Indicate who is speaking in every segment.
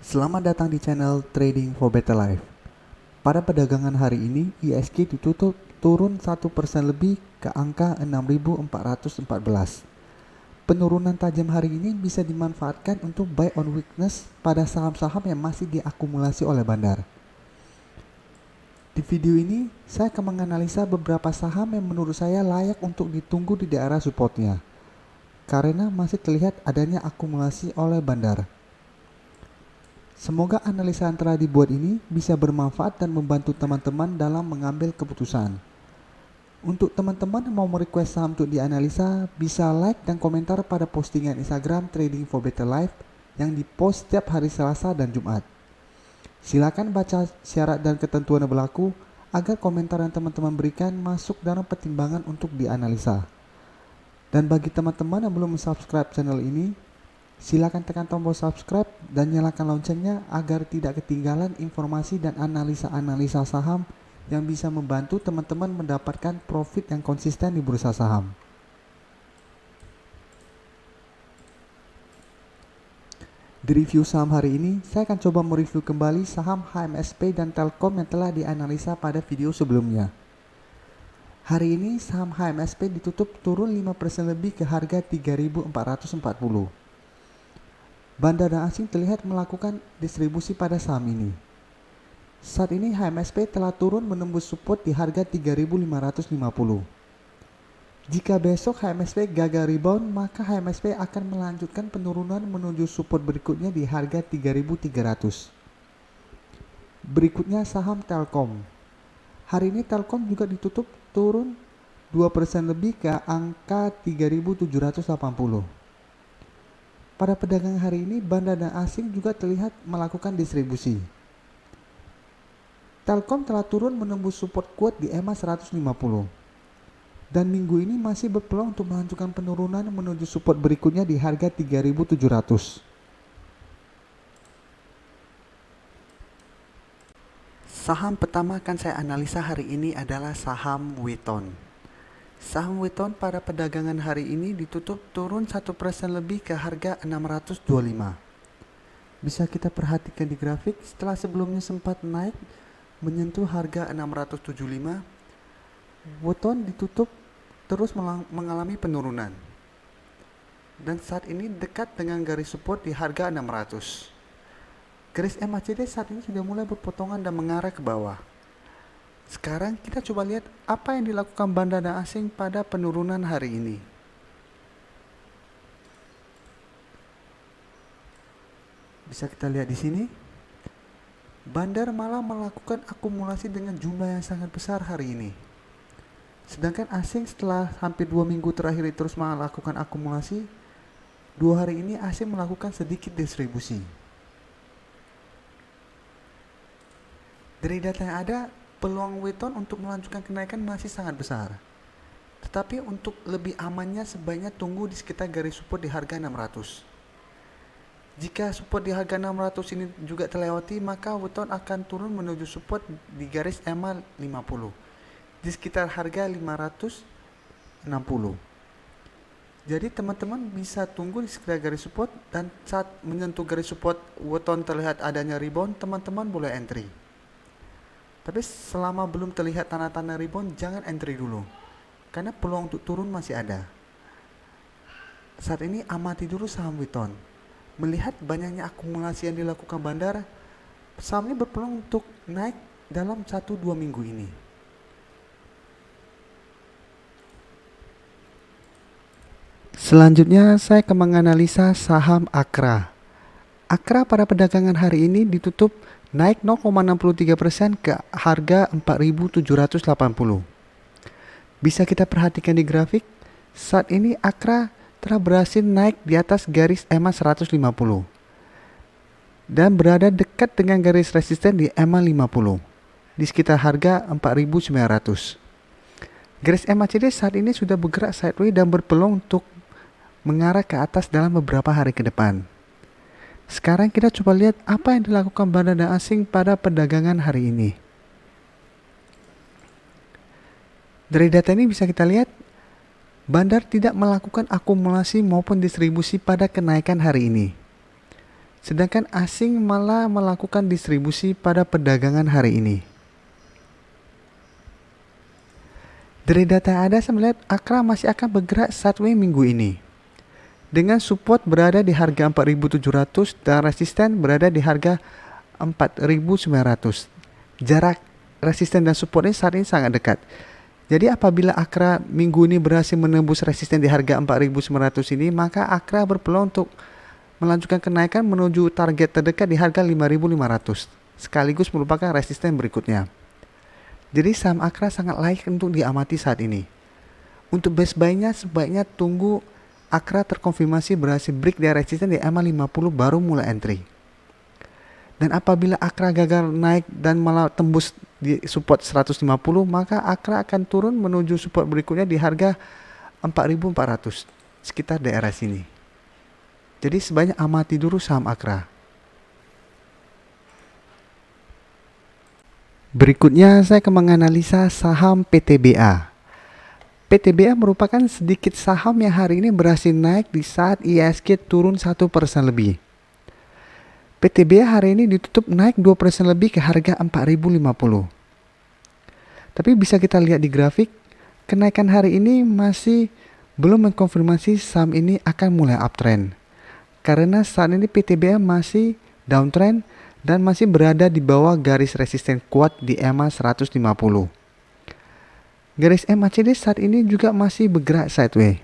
Speaker 1: Selamat datang di channel Trading for Better Life. Pada perdagangan hari ini, ISG ditutup turun 1% lebih ke angka 6.414. Penurunan tajam hari ini bisa dimanfaatkan untuk buy on weakness pada saham-saham yang masih diakumulasi oleh bandar. Di video ini, saya akan menganalisa beberapa saham yang menurut saya layak untuk ditunggu di daerah supportnya, karena masih terlihat adanya akumulasi oleh bandar. Semoga analisa yang telah dibuat ini bisa bermanfaat dan membantu teman-teman dalam mengambil keputusan. Untuk teman-teman yang mau merequest saham untuk dianalisa, bisa like dan komentar pada postingan Instagram Trading for Better Life yang dipost setiap hari Selasa dan Jumat. Silakan baca syarat dan ketentuan yang berlaku agar komentar yang teman-teman berikan masuk dalam pertimbangan untuk dianalisa. Dan bagi teman-teman yang belum subscribe channel ini, silakan tekan tombol subscribe dan nyalakan loncengnya agar tidak ketinggalan informasi dan analisa-analisa saham yang bisa membantu teman-teman mendapatkan profit yang konsisten di bursa saham. Di review saham hari ini, saya akan coba mereview kembali saham HMSP dan Telkom yang telah dianalisa pada video sebelumnya. Hari ini saham HMSP ditutup turun 5% lebih ke harga 3.440. Bandar dan asing terlihat melakukan distribusi pada saham ini. Saat ini HMSP telah turun menembus support di harga 3.550. Jika besok HMSP gagal rebound, maka HMSP akan melanjutkan penurunan menuju support berikutnya di harga 3.300. Berikutnya saham Telkom. Hari ini Telkom juga ditutup turun 2% lebih ke angka 3.780. Pada perdagangan hari ini, bandar dan asing juga terlihat melakukan distribusi. Telkom telah turun menembus support kuat di EMA 150. Dan minggu ini masih berpeluang untuk melanjutkan penurunan menuju support berikutnya di harga 3.700. Saham pertama akan saya analisa hari ini adalah saham Weton. Saham Weton pada perdagangan hari ini ditutup turun 1% lebih ke harga 625. Bisa kita perhatikan di grafik, setelah sebelumnya sempat naik menyentuh harga 675, Weton ditutup terus mengalami penurunan. Dan saat ini dekat dengan garis support di harga 600. Garis MACD saat ini sudah mulai berpotongan dan mengarah ke bawah. Sekarang kita coba lihat apa yang dilakukan bandar dan asing pada penurunan hari ini. Bisa kita lihat di sini. Bandar malah melakukan akumulasi dengan jumlah yang sangat besar hari ini. Sedangkan asing setelah hampir 2 minggu terakhir terus melakukan akumulasi, 2 hari ini asing melakukan sedikit distribusi. Dari data yang ada, peluang Weton untuk melanjutkan kenaikan masih sangat besar. Tetapi untuk lebih amannya sebaiknya tunggu di sekitar garis support di harga 600. Jika support di harga 600 ini juga terlewati, maka Weton akan turun menuju support di garis EMA 50 di sekitar harga 560. Jadi teman-teman bisa tunggu di sekitar garis support, dan saat menyentuh garis support Weton terlihat adanya rebound, teman-teman boleh entry. Tapi selama belum terlihat tanda-tanda rebound, jangan entry dulu, karena peluang untuk turun masih ada. Saat ini amati dulu saham Weton. Melihat banyaknya akumulasi yang dilakukan bandar, saham ini berpeluang untuk naik dalam 1-2 minggu ini. Selanjutnya saya akan menganalisa saham Akra. Akra pada perdagangan hari ini ditutup naik 0,63% ke harga 4.780. Bisa kita perhatikan di grafik, saat ini Akra telah berhasil naik di atas garis EMA 150 dan berada dekat dengan garis resisten di EMA 50 di sekitar harga 4.900. Garis MACD saat ini sudah bergerak sideways dan berpeluang untuk mengarah ke atas dalam beberapa hari ke depan. Sekarang kita coba lihat apa yang dilakukan bandar dan asing pada perdagangan hari ini. Dari data ini bisa kita lihat, bandar tidak melakukan akumulasi maupun distribusi pada kenaikan hari ini. Sedangkan asing malah melakukan distribusi pada perdagangan hari ini. Dari data yang ada, saya melihat AKRA masih akan bergerak sideways minggu ini, dengan support berada di harga 4.700 dan resisten berada di harga 4.900. Jarak resisten dan support ini saat ini sangat dekat. Jadi apabila AKRA minggu ini berhasil menembus resisten di harga 4.900 ini, maka AKRA berpeluang untuk melanjutkan kenaikan menuju target terdekat di harga 5.500, sekaligus merupakan resisten berikutnya. Jadi saham AKRA sangat layak untuk diamati saat ini. Untuk best buy-nya sebaiknya tunggu AKRA terkonfirmasi berhasil break dari resisten di EMA 50 baru mulai entry. Dan apabila AKRA gagal naik dan malah tembus di support 150, maka AKRA akan turun menuju support berikutnya di harga 4.400, sekitar daerah sini. Jadi sebanyak amati dulu saham AKRA. Berikutnya saya akan menganalisa saham PTBA. PTBA merupakan sedikit saham yang hari ini berhasil naik di saat IHSG turun 1% lebih. PTBA hari ini ditutup naik 2% lebih ke harga 4.050. Tapi bisa kita lihat di grafik, kenaikan hari ini masih belum mengkonfirmasi saham ini akan mulai uptrend. Karena saat ini PTBA masih downtrend dan masih berada di bawah garis resisten kuat di EMA 150. Garis MACD saat ini juga masih bergerak sideways.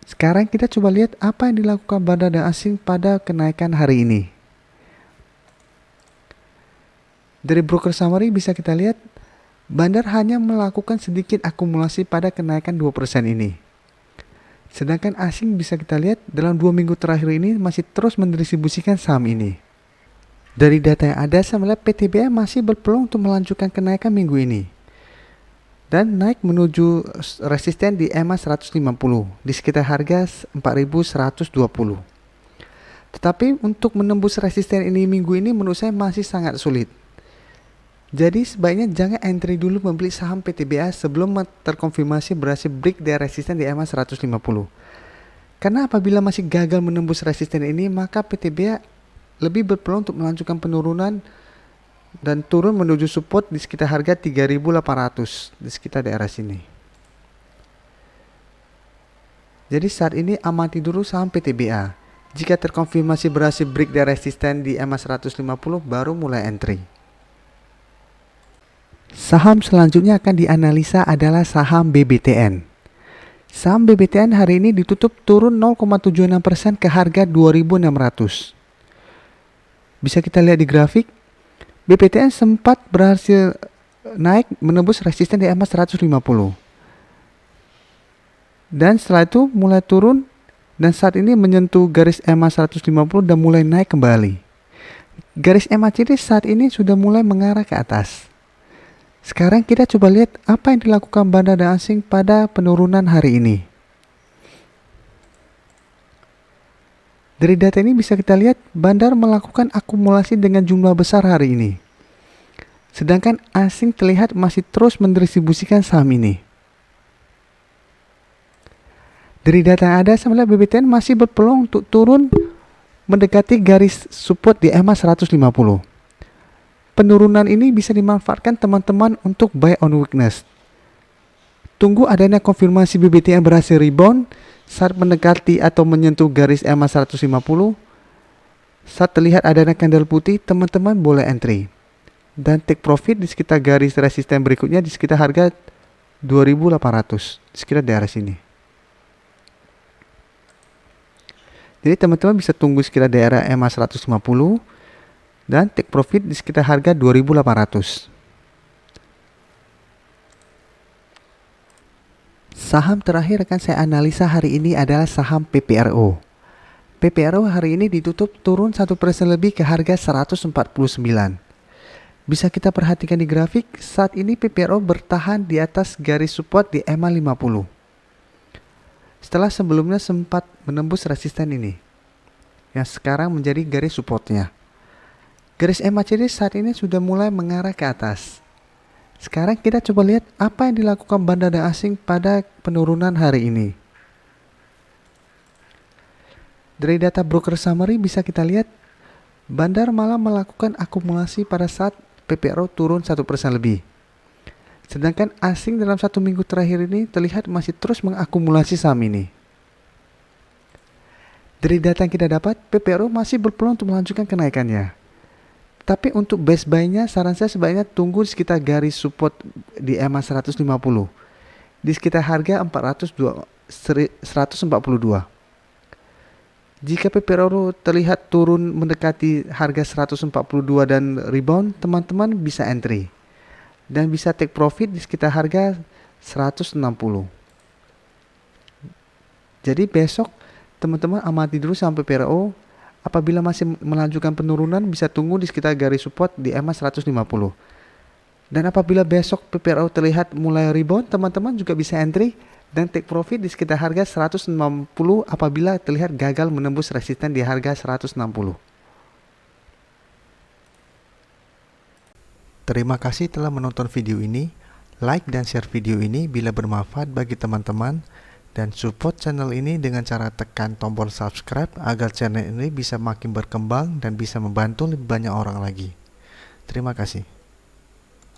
Speaker 1: Sekarang kita coba lihat apa yang dilakukan bandar asing pada kenaikan hari ini. Dari broker summary bisa kita lihat bandar hanya melakukan sedikit akumulasi pada kenaikan 2% ini. Sedangkan asing bisa kita lihat dalam 2 minggu terakhir ini masih terus mendistribusikan saham ini. Dari data yang ada, saya melihat PTBA masih berpeluang untuk melanjutkan kenaikan minggu ini dan naik menuju resisten di EMA 150 di sekitar harga 4.120. Tetapi untuk menembus resisten ini minggu ini menurut saya masih sangat sulit. Jadi sebaiknya jangan entry dulu membeli saham PTBA sebelum terkonfirmasi berhasil break dari resisten di EMA 150. Karena apabila masih gagal menembus resisten ini, maka PTBA lebih berpeluang untuk melanjutkan penurunan dan turun menuju support di sekitar harga 3.800 di sekitar daerah sini. Jadi saat ini amati dulu saham PTBA. Jika terkonfirmasi berhasil break dari resisten di EMA 150 baru mulai entry. Saham selanjutnya akan dianalisa adalah saham BBTN. Saham BBTN hari ini ditutup turun 0,76% ke harga 2.600. Bisa kita lihat di grafik, BBTN sempat berhasil naik menembus resisten di EMA 150. Dan setelah itu mulai turun dan saat ini menyentuh garis EMA 150 dan mulai naik kembali. Garis MACD saat ini sudah mulai mengarah ke atas. Sekarang kita coba lihat apa yang dilakukan bandar asing pada penurunan hari ini. Dari data ini bisa kita lihat bandar melakukan akumulasi dengan jumlah besar hari ini. Sedangkan asing terlihat masih terus mendistribusikan saham ini. Dari data yang ada, saya melihat BBTN masih berpeluang untuk turun mendekati garis support di EMA 150. Penurunan ini bisa dimanfaatkan teman-teman untuk buy on weakness. Tunggu adanya konfirmasi BBTN berhasil rebound saat mendekati atau menyentuh garis EMA 150. Saat terlihat adanya candle putih, teman-teman boleh entry dan take profit di sekitar garis resisten berikutnya di sekitar harga 2.800 di sekitar daerah sini. Jadi teman-teman bisa tunggu sekitar daerah EMA 150 dan take profit di sekitar harga 2.800. Saham terakhir akan saya analisa hari ini adalah saham PPRO. PPRO hari ini ditutup turun 1% lebih ke harga 149. Bisa kita perhatikan di grafik, saat ini PPRO bertahan di atas garis support di EMA 50. Setelah sebelumnya sempat menembus resisten ini, yang sekarang menjadi garis supportnya. Garis MACD saat ini sudah mulai mengarah ke atas. Sekarang kita coba lihat apa yang dilakukan bandar asing pada penurunan hari ini. Dari data broker summary bisa kita lihat Bandar malah melakukan akumulasi pada saat PPRO turun 1% lebih. Sedangkan asing dalam 1 minggu terakhir ini terlihat masih terus mengakumulasi saham ini. Dari data yang kita dapat, PPRO masih berpeluang untuk melanjutkan kenaikannya. Tapi untuk best buy-nya, saran saya sebaiknya tunggu di sekitar garis support di EMA 150. Di sekitar harga 142. Jika PPRO terlihat turun mendekati harga 142 dan rebound, teman-teman bisa entry. Dan bisa take profit di sekitar harga 160. Jadi besok teman-teman amati dulu sampai PPRO. Apabila masih melanjutkan penurunan, bisa tunggu di sekitar garis support di EMA 150. Dan apabila besok PPRO terlihat mulai rebound, teman-teman juga bisa entry dan take profit di sekitar harga 190 apabila terlihat gagal menembus resisten di harga 160. Terima kasih telah menonton video ini. Like dan share video ini bila bermanfaat bagi teman-teman, dan support channel ini dengan cara tekan tombol subscribe agar channel ini bisa makin berkembang dan bisa membantu lebih banyak orang lagi. Terima kasih.